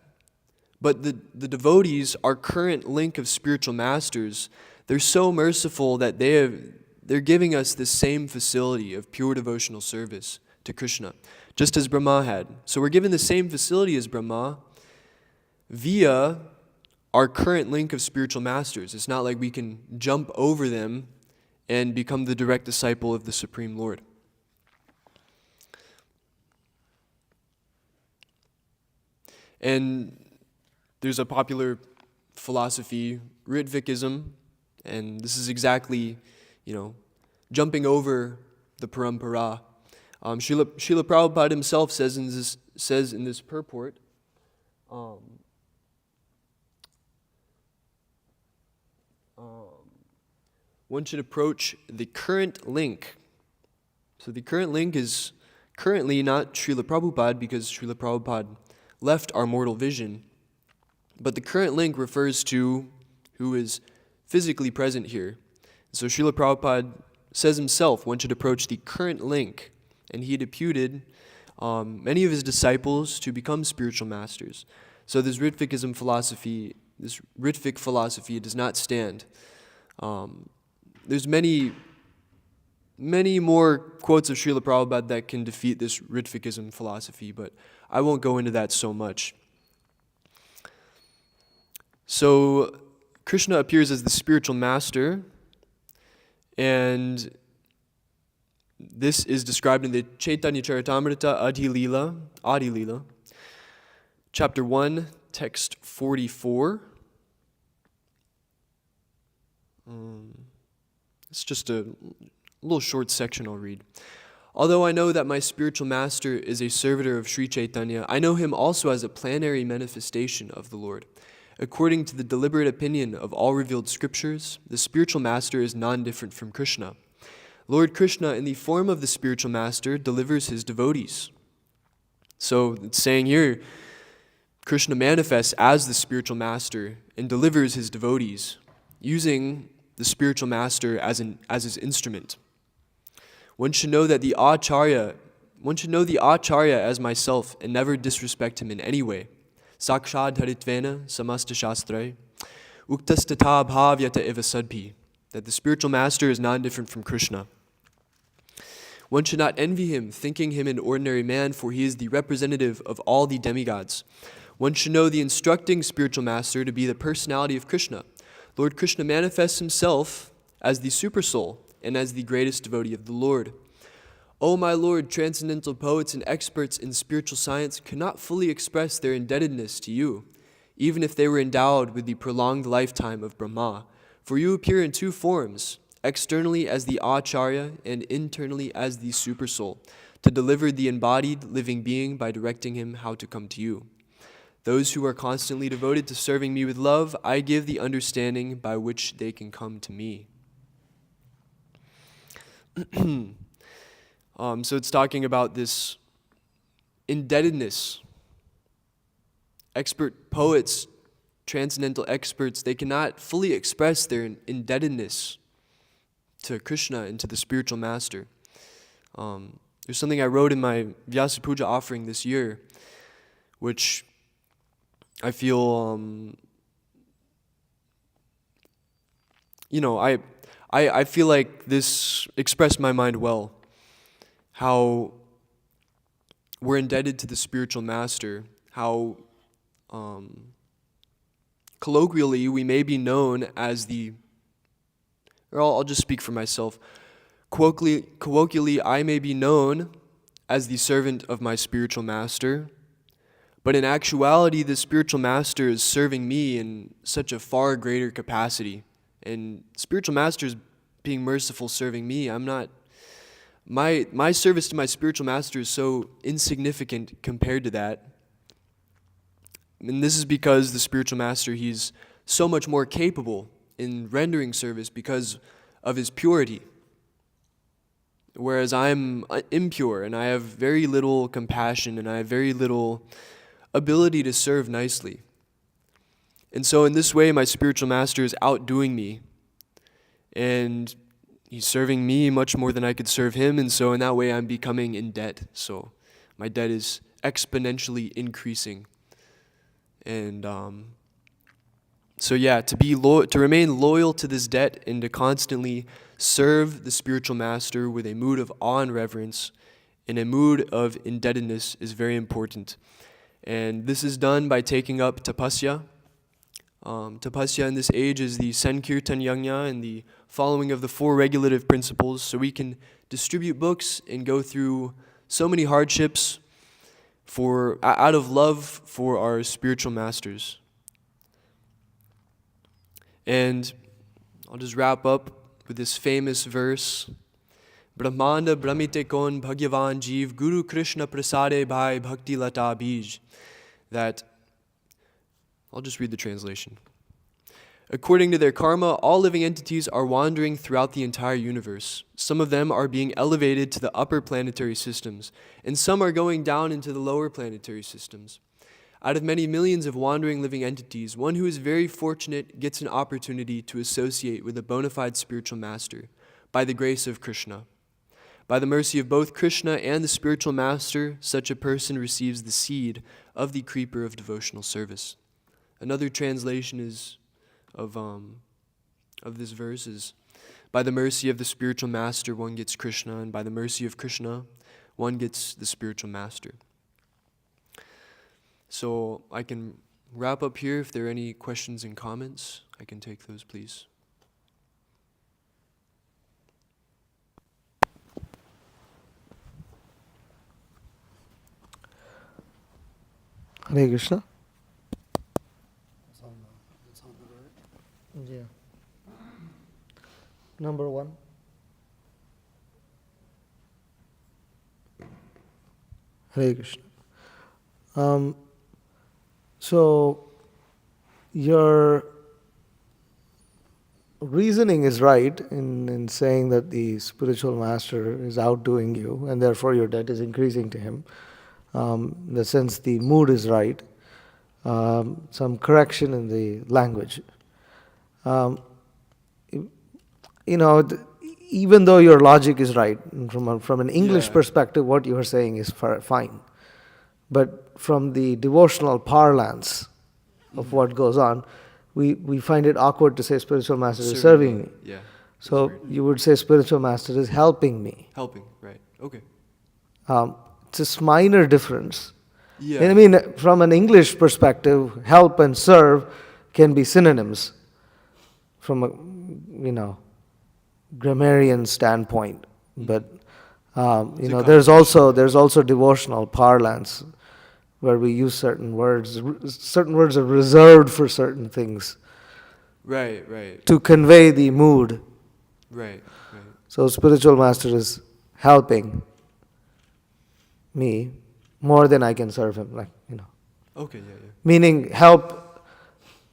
But the devotees, our current link of spiritual masters, they're so merciful that they're giving us the same facility of pure devotional service to Krishna, just as Brahma had. So we're given the same facility as Brahma via our current link of spiritual masters. It's not like we can jump over them and become the direct disciple of the Supreme Lord. And there's a popular philosophy, Ritvikism, and this is exactly, jumping over the parampara. Srila Prabhupada himself says in this purport, one should approach the current link. So the current link is currently not Srila Prabhupada because Srila Prabhupada left our mortal vision. But the current link refers to who is physically present here. So Srila Prabhupada says himself one should approach the current link, and he deputed many of his disciples to become spiritual masters. So this Ritvikism philosophy, this Ritvik philosophy does not stand. There's many more quotes of Srila Prabhupada that can defeat this Ritvikism philosophy, but I won't go into that so much. So Krishna appears as the spiritual master, and this is described in the Chaitanya Charitamrita Adi Lila, chapter 1, text 44. It's just a little short section I'll read. Although I know that my spiritual master is a servitor of Sri Chaitanya, I know him also as a plenary manifestation of the Lord. According to the deliberate opinion of all revealed scriptures, the spiritual master is non-different from Krishna. Lord Krishna, in the form of the spiritual master, delivers his devotees. So it's saying here, Krishna manifests as the spiritual master and delivers his devotees using the spiritual master as his instrument. One should know the Acharya as myself and never disrespect him in any way. Sakshad haritvena samasta shastrai uktastata bhavyata eva sadbhi. That the spiritual master is not different from Krishna. One should not envy him, thinking him an ordinary man, for he is the representative of all the demigods. One should know the instructing spiritual master to be the personality of Krishna. Lord Krishna manifests himself as the supersoul and as the greatest devotee of the Lord. O my Lord, transcendental poets and experts in spiritual science cannot fully express their indebtedness to you, even if they were endowed with the prolonged lifetime of Brahma. For you appear in two forms, externally as the Acharya and internally as the Supersoul, to deliver the embodied living being by directing him how to come to you. Those who are constantly devoted to serving me with love, I give the understanding by which they can come to me. So it's talking about this indebtedness. Expert poets, transcendental experts, they cannot fully express their indebtedness to Krishna and to the spiritual master. There's something I wrote in my Vyasa Puja offering this year, which I feel, I feel like this expressed my mind well. How we're indebted to the spiritual master, how colloquially we may be known as I'll just speak for myself. Colloquially, I may be known as the servant of my spiritual master, but in actuality, the spiritual master is serving me in such a far greater capacity. And spiritual master is being merciful, serving me. My service to my spiritual master is so insignificant compared to that. And this is because the spiritual master, he's so much more capable in rendering service because of his purity. Whereas I'm impure and I have very little compassion and I have very little ability to serve nicely. And so in this way, my spiritual master is outdoing me. And he's serving me much more than I could serve him. And so in that way, I'm becoming in debt. So my debt is exponentially increasing. And to remain loyal to this debt and to constantly serve the spiritual master with a mood of awe and reverence and a mood of indebtedness is very important. And this is done by taking up tapasya. Tapasya in this age is the Sankirtan Yajna and the following of the four regulative principles, so we can distribute books and go through so many hardships out of love for our spiritual masters. And I'll just wrap up with this famous verse. Brahmanda Brahmite kon Bhagyavan Jeev Guru Krishna Prasade Bhai Bhakti Lata Bij. That, I'll just read the translation. According to their karma, all living entities are wandering throughout the entire universe. Some of them are being elevated to the upper planetary systems, and some are going down into the lower planetary systems. Out of many millions of wandering living entities, one who is very fortunate gets an opportunity to associate with a bona fide spiritual master by the grace of Krishna. By the mercy of both Krishna and the spiritual master, such a person receives the seed of the creeper of devotional service. Another translation of this verse is, by the mercy of the spiritual master, one gets Krishna, and by the mercy of Krishna, one gets the spiritual master. So I can wrap up here. If there are any questions and comments, I can take those, please. Hare Krishna. Yeah. Number 1. Hare Krishna. So your reasoning is right in saying that the spiritual master is outdoing you and therefore your debt is increasing to him. In the sense the mood is right. Some correction in the language. you know, even though your logic is right, from an English Yeah. perspective, what you are saying is fine. But from the devotional parlance of what goes on, we find it awkward to say spiritual master is serving me. Yeah. That's So weird. you would say spiritual master is helping me. Helping, right. Okay. It's this minor difference. Yeah. And I mean, from an English perspective, help and serve can be synonyms from a, grammarian standpoint. But, there's also devotional parlance where we use certain words. Certain words are reserved for certain things Right, right, to convey the mood. right, right. So spiritual master is helping me more than I can serve him. Okay, yeah, yeah. Meaning help.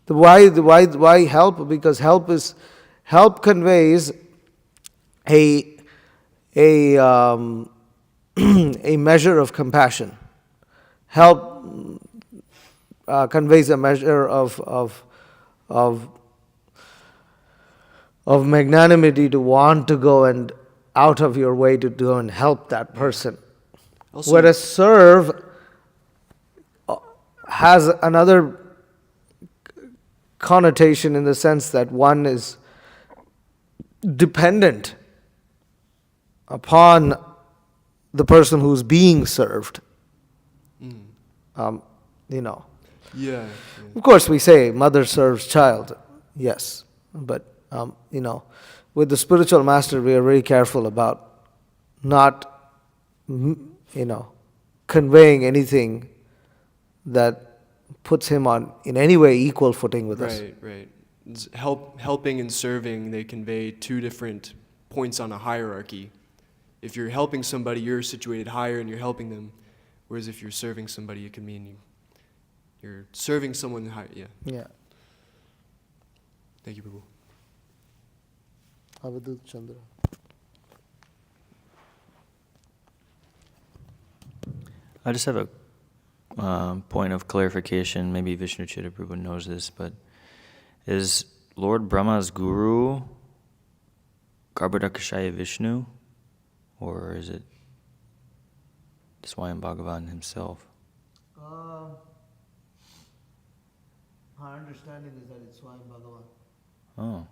Why help? Because help conveys a a measure of compassion. Help conveys a measure of magnanimity to want to go and out of your way to go and help that person. Also, Whereas serve has another connotation in the sense that one is dependent upon the person who's being served. yeah, yeah. Of course, we say mother serves child, yes, but with the spiritual master, we are very careful about not, conveying anything that puts him on in any way equal footing with us. Right, right. Helping and serving, they convey two different points on a hierarchy. If you're helping somebody, you're situated higher and you're helping them. Whereas if you're serving somebody, it can mean you're serving someone higher. Yeah. Yeah. Thank you, Prabhu. Avadut Chandra. I just have a point of clarification. Maybe Vishnu Chitta Prabhu knows this, but is Lord Brahma's guru Garbhodakashaya Vishnu, or is it Swayam Bhagavan himself? Our understanding is that it's Swayam Bhagavan. Oh.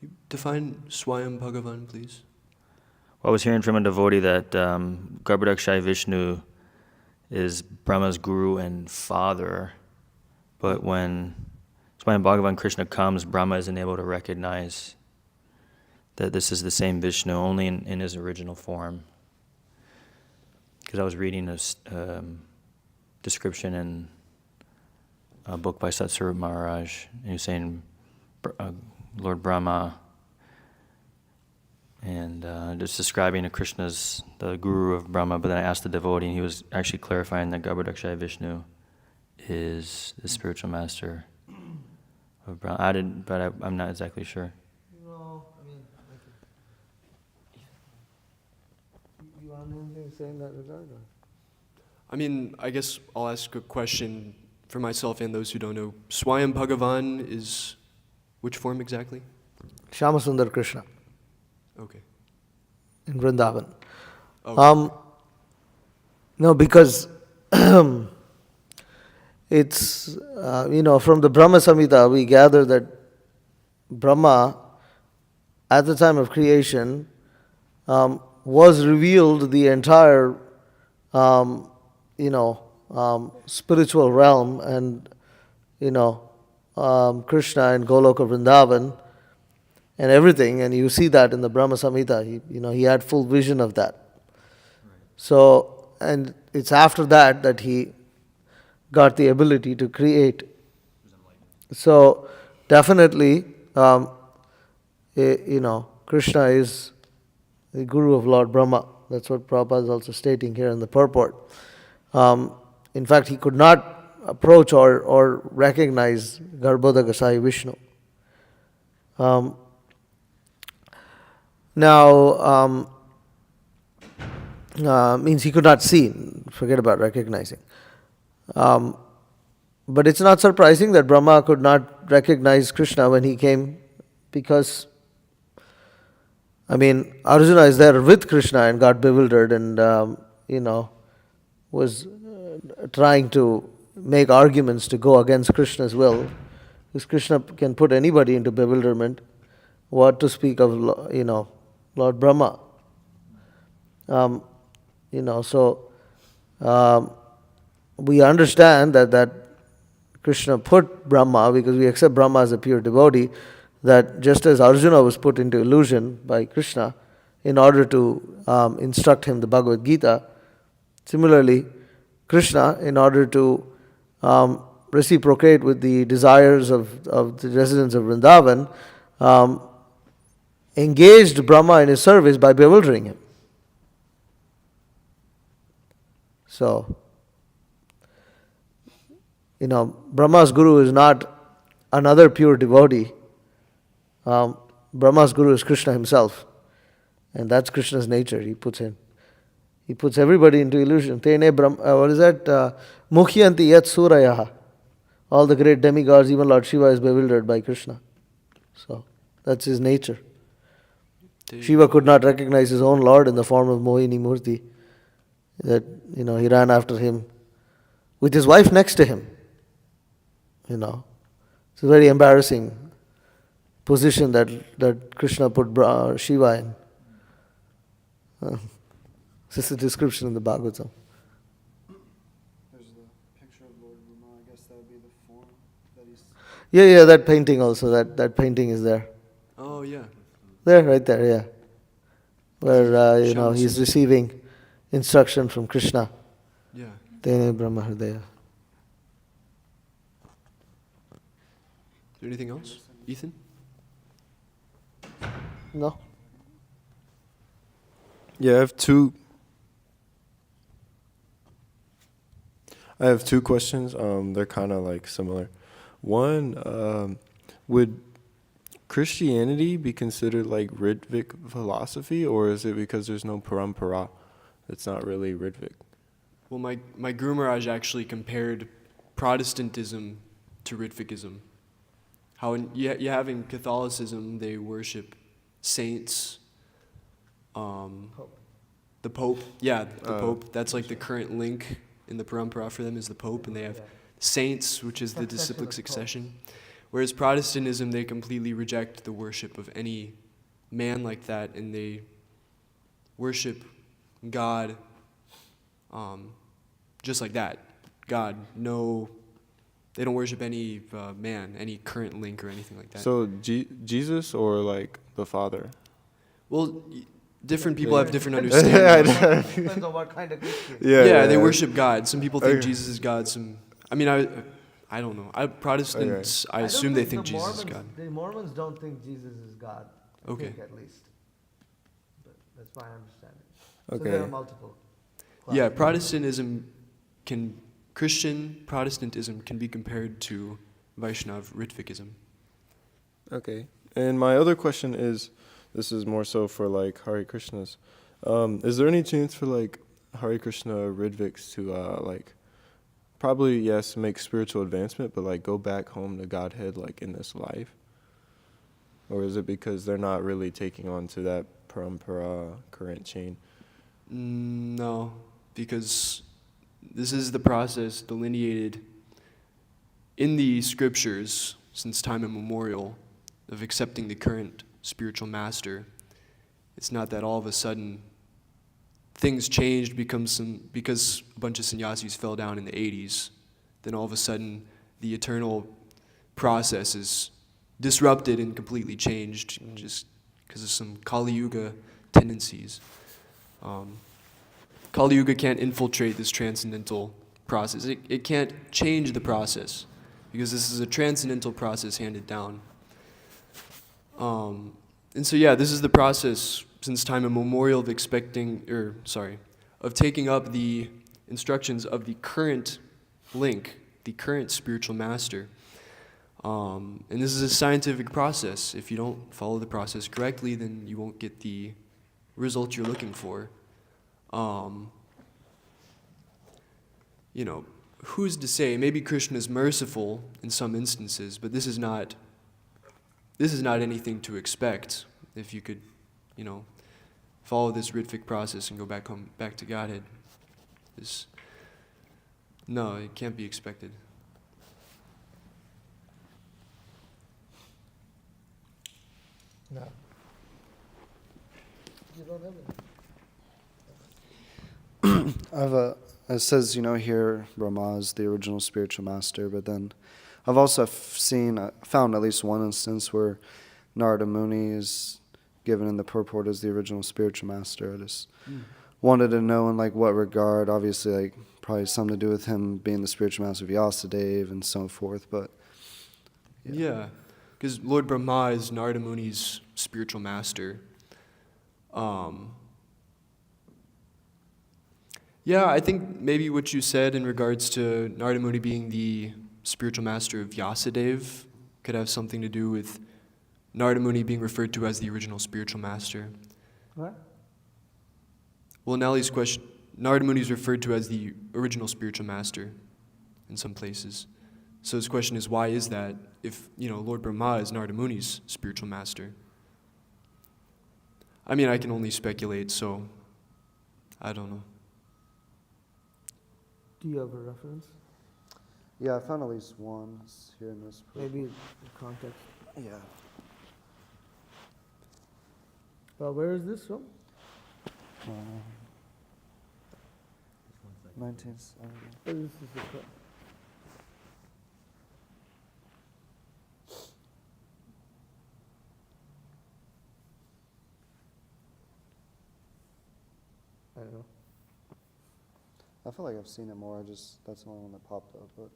You define Swayam Bhagavan, please. Well, I was hearing from a devotee that Garbhodakashaya Vishnu is Brahma's guru and father, but when Swayam Bhagavan Krishna comes, Brahma isn't able to recognize that this is the same Vishnu, only in his original form. Because I was reading a description in a book by Satsvarup Maharaj, and he was saying Lord Brahma, and just describing Krishna's the guru of Brahma. But then I asked the devotee, and he was actually clarifying that Garbhodakashaya Vishnu is the spiritual master of Brahma. I'm not exactly sure. No, I mean, you want anything to say in that regard? Or? I mean, I guess I'll ask a question for myself and those who don't know. Swayam Bhagavan is which form exactly? Shyamasundar Krishna Okay. in Vrindavan. Okay. No, because it's, from the Brahma Samhita, we gather that Brahma, at the time of creation, was revealed the entire, spiritual realm, and, Krishna and Goloka Vrindavan and everything, and you see that in the Brahma Samhita. He had full vision of that. Right. So, and it's after that he got the ability to create. So, definitely, Krishna is the guru of Lord Brahma. That's what Prabhupada is also stating here in the purport. In fact, he could not approach or recognize Garbhodakashaya Vishnu. Means he could not see, forget about recognizing. But it's not surprising that Brahma could not recognize Krishna when he came, because I mean, Arjuna is there with Krishna and got bewildered and, was trying to make arguments to go against Krishna's will. Because Krishna can put anybody into bewilderment. What to speak of, Lord Brahma. So we understand that Krishna put Brahma, because we accept Brahma as a pure devotee, that just as Arjuna was put into illusion by Krishna in order to instruct him the Bhagavad Gita, similarly, Krishna, in order to reciprocate with the desires of the residents of Vrindavan, engaged Brahma in his service by bewildering him. So, Brahma's guru is not another pure devotee. Brahma's guru is Krishna himself. And that's Krishna's nature. He puts everybody into illusion. Tene what is that? Mukhyanti yat surayaha. All the great demigods, even Lord Shiva is bewildered by Krishna. So, that's his nature. Shiva could not recognize his own Lord in the form of Mohini Murti. That, he ran after him with his wife next to him. It's a very embarrassing position that Krishna put Shiva in. This is a description in the Bhagavatam. There's the picture of Lord Brahma. I guess that would be the form that he's... Yeah, that painting also. That painting is there. Oh, yeah. There, right there, yeah. Where, he's receiving instruction from Krishna. Yeah. Tene Brahma Hridaya. Is there anything else? Ethan? No? Yeah, I have two questions. They're kind of like similar. One, would Christianity be considered like Ritvik philosophy, or is it because there's no parampara? It's not really Ritvik. Well, my Guru Maharaj actually compared Protestantism to Ritvikism. How you have in Catholicism, they worship saints. The Pope, the Pope. That's like the current link in the parampara for them is the Pope, and they have saints, which is the disciplic succession. Whereas Protestantism, they completely reject the worship of any man like that, and they worship God just like that. God, no, they don't worship any man, any current link or anything like that. So Jesus or like the Father? Well, different people have different understandings. Depends on what kind of Christian. Yeah, they worship God. Some people think Jesus is God. I don't know. Protestants, I assume they think Jesus is God. The Mormons don't think Jesus is God. I Okay. think at least. But that's my understanding. So Okay. there are multiple. Yeah, classes. Christian Protestantism can be compared to Vaishnav Ritvikism. Okay. And my other question is, this is more so for like Hare Krishnas. Is there any chance for like Hare Krishna Ritviks to like probably yes make spiritual advancement, but like go back home to Godhead like in this life? Or is it because they're not really taking on to that parampara current chain? No, because this is the process delineated in the scriptures since time immemorial of accepting the current spiritual master. It's not that all of a sudden things changed because a bunch of sannyasis fell down in the 80s. Then all of a sudden the eternal process is disrupted and completely changed just because of some Kali Yuga tendencies. Kali Yuga can't infiltrate this transcendental process. It can't change the process because this is a transcendental process handed down. And so this is the process since time immemorial of taking up the instructions of the current link, the current spiritual master. And this is a scientific process. If you don't follow the process correctly, then you won't get the result you're looking for. Who's to say? Maybe Krishna is merciful in some instances, but this is not anything to expect. If you could, follow this Ritvik process and go back home, back to Godhead. No, it can't be expected. No. You don't have it. It says, here Brahma is the original spiritual master, but then I've also found at least one instance where Narada Muni is given in the purport as the original spiritual master. I just wanted to know in what regard, obviously probably something to do with him being the spiritual master of Vyasadeva and so forth, but Yeah, because Lord Brahma is Narada Muni's spiritual master. Yeah, I think maybe what you said in regards to Narada Muni being the spiritual master of Vyasadeva could have something to do with Narada Muni being referred to as the original spiritual master. What? Well, Nelly's question, Narada Muni is referred to as the original spiritual master in some places. So his question is, why is that if, Lord Brahma is Narada Muni's spiritual master? I mean, I can only speculate, so I don't know. Do you have a reference? yeah, I found at least one here in this purport. Maybe context. Yeah. Where is this from? 1970. This is the I don't know. I feel like I've seen it more. That's the only one that popped up. But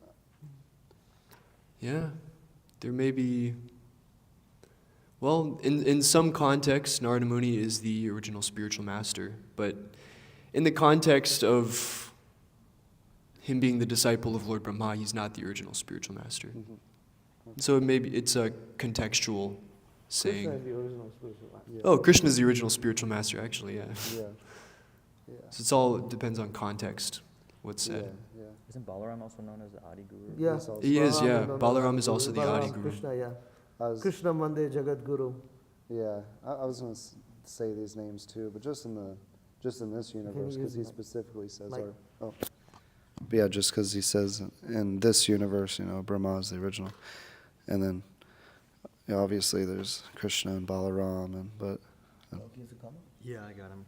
Yeah, there may be. Well, in some contexts, Narada Muni is the original spiritual master, but in the context of him being the disciple of Lord Brahma, he's not the original spiritual master. So it's a contextual saying. Krishna is the original spiritual master. yeah. Oh, Krishna is the original spiritual master, actually, yeah. Yeah. Yeah. So it depends on context, what's Yeah. said. Yeah. Isn't Balaram also known as the Adi Guru? Yeah. Yes, also. He is, yeah. no, Balaram is also the Balaram Adi is Guru. Krishna, yeah. I was, Krishna Mande Jagat Guru. yeah. I was going to say these names too, but just in this universe, because he use specifically says like- But yeah, just because he says in this universe, Brahma is the original, and then obviously there's Krishna and Balaram, but Yeah, I got him.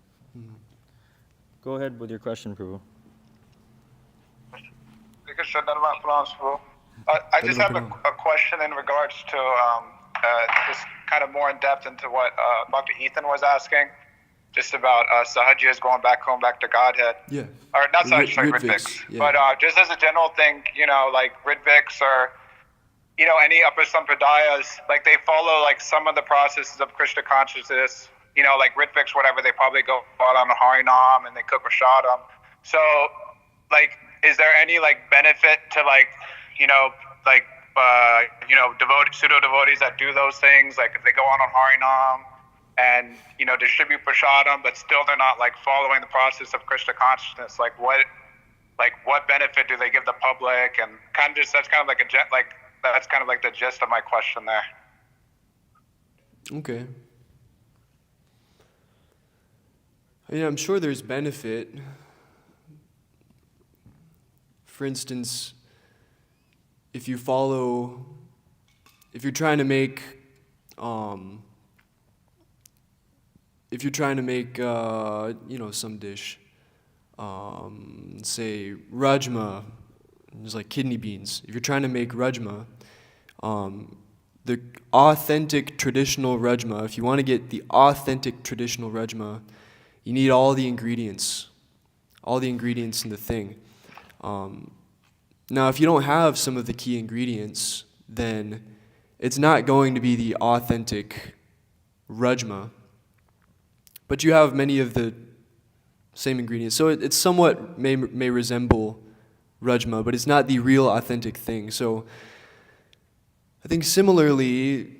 Go ahead with your question, Prabhu. I just have a question in regards to just kind of more in depth into what Dr. Ethan was asking, just about Sahajas going back home, back to Godhead. Yeah. Or not The Sahajas, sorry, Ritviks, Ritviks. yeah. But just as a general thing, like Ritviks or, any upper sampradayas, like they follow like some of the processes of Krishna consciousness, like Ritviks, whatever, they probably go out on the Harinam and they cook Prashadam. So, like, is there any like benefit to like, pseudo devotees that do those things, like if they go on Harinam and distribute prashadam, but still they're not like following the process of Krishna consciousness? Like what benefit do they give the public? And that's kind of like the gist of my question there. Okay. I'm sure there's benefit. For instance, if you're trying to make some dish, say rajma, it's like kidney beans. If you're trying to make rajma, the authentic traditional rajma, if you want to get the authentic traditional rajma, you need all the ingredients in the thing. Now, if you don't have some of the key ingredients, then it's not going to be the authentic rajma. But you have many of the same ingredients. So it somewhat may resemble rajma, but it's not the real authentic thing. So I think similarly,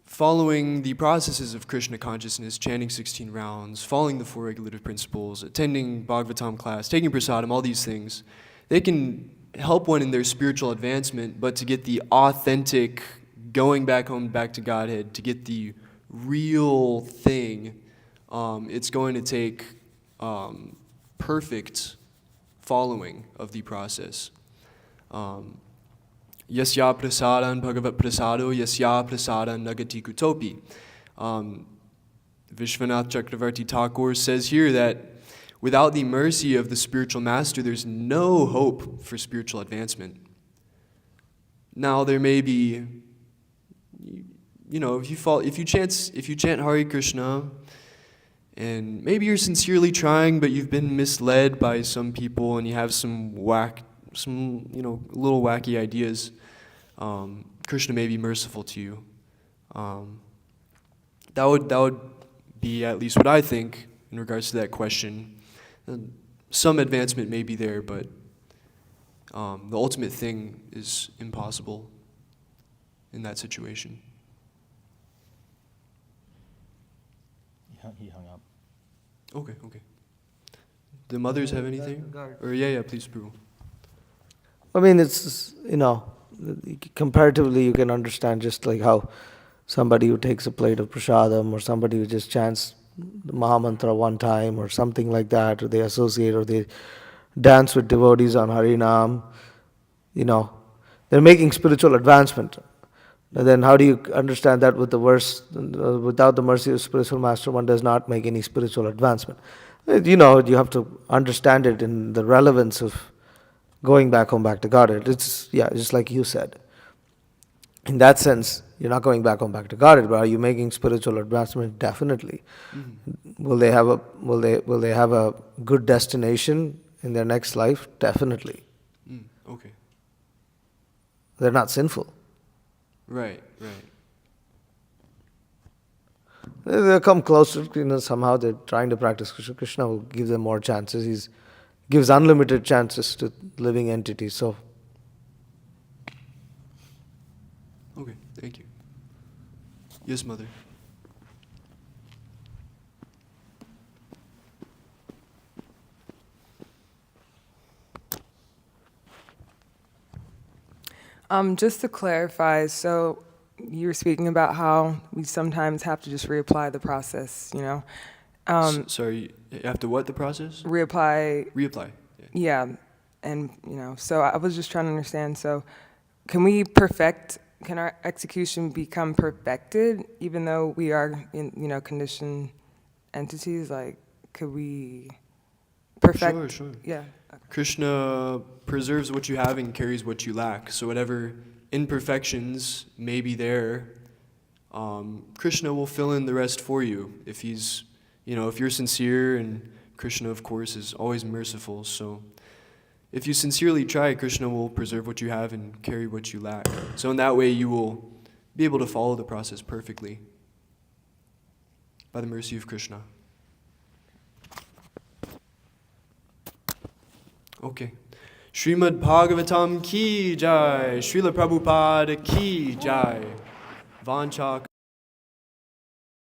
following the processes of Krishna consciousness, chanting 16 rounds, following the 4 regulative principles, attending Bhagavatam class, taking prasadam, all these things, they can help one in their spiritual advancement, but to get the authentic going back home, back to Godhead, to get the real thing, It's going to take perfect following of the process. Yasya prasadan bhagavat prasado yasya prasadan nagati kutopi. Vishwanath Chakravarti Thakur says here that without the mercy of the spiritual master, there's no hope for spiritual advancement. Now there may be, if you chant Hare Krishna, and maybe you're sincerely trying, but you've been misled by some people, and you have some little wacky ideas. Krishna may be merciful to you. That would be at least what I think in regards to that question. Some advancement may be there, but the ultimate thing is impossible in that situation. He hung up. Okay. The mothers have anything? Or yeah, please, Prabhu. I mean, it's, comparatively you can understand just like how somebody who takes a plate of prasadam or somebody who just chants the Mahamantra one time or something like that, or they associate or they dance with devotees on Harinam, they're making spiritual advancement. And then how do you understand that with the verse, without the mercy of spiritual master, one does not make any spiritual advancement? You have to understand it in the relevance of going back home, back to Godhead. It's, just like you said. In that sense, you're not going back home, back to Godhead, but are you making spiritual advancement? Definitely. Mm-hmm. Will they have a good destination in their next life? Definitely. Okay. They're not sinful. Right. They come closer, somehow they're trying to practice Krishna. Krishna will give them more chances. He gives unlimited chances to living entities. So, okay, thank you. Yes, Mother. Just to clarify, so you were speaking about how we sometimes have to just reapply the process, Sorry, after what, the process? Reapply. Reapply. Yeah, and so I was just trying to understand. So, can our execution become perfected, even though we are in conditioned entities? Like, could we perfect? Sure. Yeah. Okay. Krishna preserves what you have and carries what you lack. So whatever imperfections may be there, Krishna will fill in the rest for you. If he's, if you're sincere, and Krishna, of course, is always merciful. So if you sincerely try, Krishna will preserve what you have and carry what you lack. So in that way, you will be able to follow the process perfectly by the mercy of Krishna. Okay. Srimad Bhagavatam ki jai. Srila Prabhupada ki jai. Vancha